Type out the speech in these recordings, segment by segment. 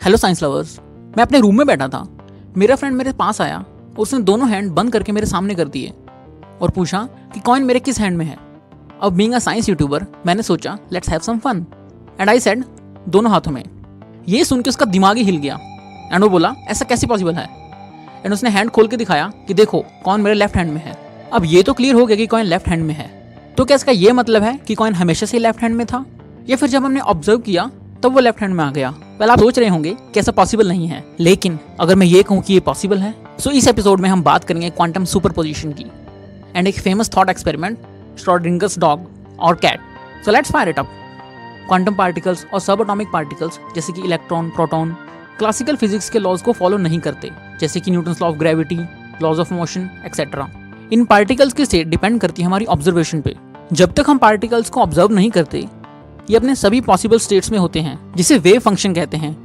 Hello science lovers. मैं अपने room में बैठा था, मेरा फ्रेंड मेरे पास आया, उसने दोनों हैंड बंद करके मेरे सामने कर दिए और पूछा कि कॉइन मेरे किस हैंड में है। अब बीइंग अ साइंस यूट्यूबर मैंने सोचा let's have some fun and I said दोनों हाथों में। ये सुन के उसका दिमाग ही हिल गया एंड वो बोला ऐसा कैसे पॉसिबल है। एंड उसने हैंड खोल के दिखाया कि देखो कॉइन मेरे लेफ्ट हैंड में है। अब ये तो क्लियर हो गया कि कॉइन लेफ्ट हैंड में है, तो क्या इसका ये मतलब है कि कॉइन हमेशा से लेफ्ट हैंड में था या फिर जब हमने ऑब्जर्व किया तब वो लेफ्ट हैंड में आ गया। पहले आप सोच रहे होंगे कि ऐसा पॉसिबल नहीं है, लेकिन अगर मैं ये कहूँ कि ये पॉसिबल है सो इस एपिसोड में हम बात करेंगे क्वांटम सुपरपोजिशन की एंड एक famous thought experiment Schrodinger's dog और cat. So let's fire it up. Quantum particles और सब एटॉमिक पार्टिकल्स जैसे कि इलेक्ट्रॉन, प्रोटॉन क्लासिकल फिजिक्स के लॉज को फॉलो नहीं करते, जैसे कि Newton's law of gravity, laws of motion etcetera. इन पार्टिकल्स की स्टेट डिपेंड करती है हमारी ऑब्जर्वेशन पे। जब तक हम पार्टिकल्स को ऑब्जर्व नहीं करते ये अपने सभी पॉसिबल स्टेट्स में होते हैं, जिसे वेव फंक्शन कहते हैं,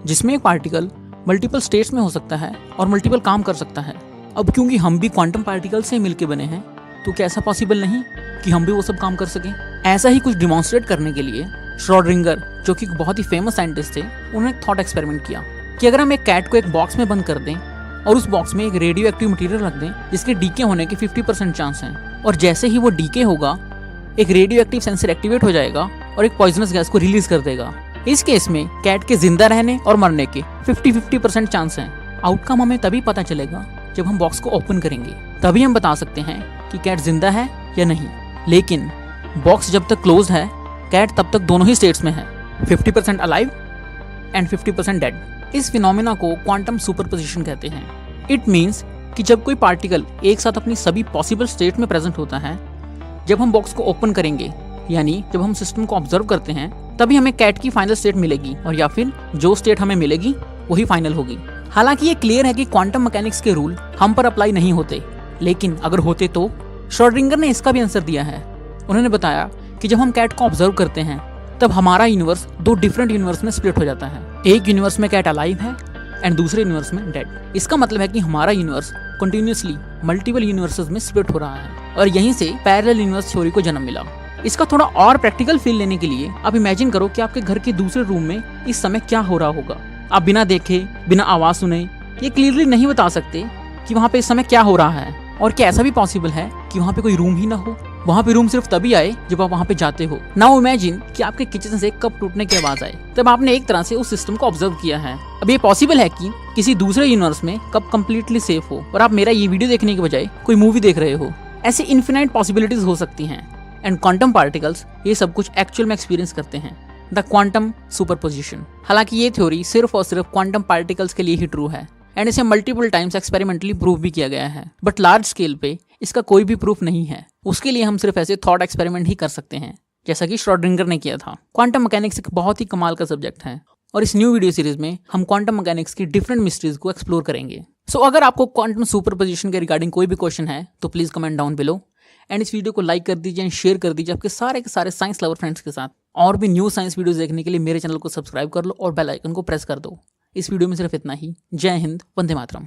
जिसमें एक पार्टिकल मल्टीपल स्टेट्स में हो सकता है और मल्टीपल काम कर सकता है। अब क्योंकि हम भी क्वांटम पार्टिकल से मिलकर बने हैं तो क्या ऐसा पॉसिबल नहीं कि हम भी वो सब काम कर सकें। ऐसा ही कुछ डिमॉन्स्ट्रेट करने के लिए श्रोडिंगर, जो कि बहुत ही फेमस साइंटिस्ट थे, उन्होंने एक थॉट एक्सपेरिमेंट किया कि अगर हम एक कैट को एक बॉक्स में बंद कर दें और उस बॉक्स में एक रेडियो एक्टिव मटीरियल रख दें जिसके डीके होने के 50% चांस हैं, और जैसे ही वो डीके होगा एक रेडियो एक्टिव सेंसर एक्टिवेट हो जाएगा और एक पॉइजनस गैस को रिलीज कर देगा। इस केस में कैट के जिंदा रहने और मरने के 50-50% चांस हैं। आउटकम हमें तभी पता चलेगा जब हम बॉक्स को ओपन करेंगे, तभी हम बता सकते हैं कि कैट जिंदा है या नहीं। लेकिन बॉक्स जब तक क्लोज है कैट तब तक दोनों ही स्टेट्स में है, 50% अलाइव एंड 50% डेड। इस फिनोमेना को क्वांटम सुपरपोजिशन कहते हैं। इट मीन्स कि जब कोई पार्टिकल एक साथ अपनी सभी पॉसिबल स्टेट में प्रेजेंट होता है, जब हम बॉक्स को ओपन करेंगे यानी जब हम सिस्टम को ऑब्जर्व करते हैं, तभी हमें कैट की फाइनल स्टेट मिलेगी और या फिर जो स्टेट हमें मिलेगी वही फाइनल होगी। हालांकि ये क्लियर है कि क्वांटम मैकेनिक्स के रूल हम पर अप्लाई नहीं होते, लेकिन अगर होते तो श्रोडिंगर ने इसका भी आंसर दिया है। उन्होंने बताया कि जब हम कैट को ऑब्जर्व करते हैं तब हमारा यूनिवर्स दो डिफरेंट यूनिवर्स में स्प्लिट हो जाता है। एक यूनिवर्स में कैट अलाइव है एंड दूसरे यूनिवर्स में डेड। इसका मतलब है कि हमारा यूनिवर्स कंटिन्यूअसली मल्टीपल यूनिवर्सेस में स्प्लिट हो रहा है और यहीं से पैरेलल यूनिवर्स थ्योरी को जन्म मिला। इसका थोड़ा और प्रैक्टिकल फील लेने के लिए आप इमेजिन करो कि आपके घर के दूसरे रूम में इस समय क्या हो रहा होगा। आप बिना देखे, बिना आवाज सुने ये क्लियरली नहीं बता सकते कि वहाँ पे इस समय क्या हो रहा है, और क्या ऐसा भी पॉसिबल है कि वहाँ पे कोई रूम ही ना हो। वहाँ पे रूम सिर्फ तभी आए जब आप वहाँ पे जाते हो। नाउ इमेजिन कि आपके किचन से कप टूटने की आवाज आए, तब आपने एक तरह से उस सिस्टम को ऑब्जर्व किया है। अब ये पॉसिबल है कि किसी दूसरे यूनिवर्स में कप कंप्लीटली सेफ हो और आप मेरा ये वीडियो देखने के बजाय कोई मूवी देख रहे हो। ऐसे इन्फिनाइट पॉसिबिलिटीज हो सकती हैं एंड क्वांटम पार्टिकल्स ये सब कुछ एक्चुअल में एक्सपीरियंस करते हैं, द क्वांटम सुपरपोजिशन। हालांकि ये थ्योरी सिर्फ और सिर्फ क्वांटम पार्टिकल्स के लिए ही ट्रू है एंड इसे मल्टीपल टाइम्स एक्सपेरिमेंटली प्रूव भी किया गया है, बट लार्ज स्केल पे इसका कोई भी प्रूफ नहीं है। उसके लिए हम सिर्फ ऐसे थॉट एक्सपेरिमेंट ही कर सकते हैं जैसा कि श्रोडिंगर ने किया था। क्वांटम मैकेनिक्स एक बहुत ही कमाल का सब्जेक्ट है और इस न्यू वीडियो सीरीज में हम क्वांटम मैकेनिक्स की डिफरेंट मिस्ट्रीज को एक्सप्लोर करेंगे। सो अगर आपको क्वांटम सुपरपोजिशन के रिगार्डिंग कोई भी क्वेश्चन है तो please comment down below and इस वीडियो को लाइक कर दीजिए एंड शेयर कर दीजिए आपके सारे के सारे साइंस लवर फ्रेंड्स के साथ। और भी न्यू साइंस वीडियोस देखने के लिए मेरे चैनल को सब्सक्राइब कर लो और बेल आइकन को प्रेस कर दो। इस वीडियो में सिर्फ इतना ही। जय हिंद, वंदे मातरम।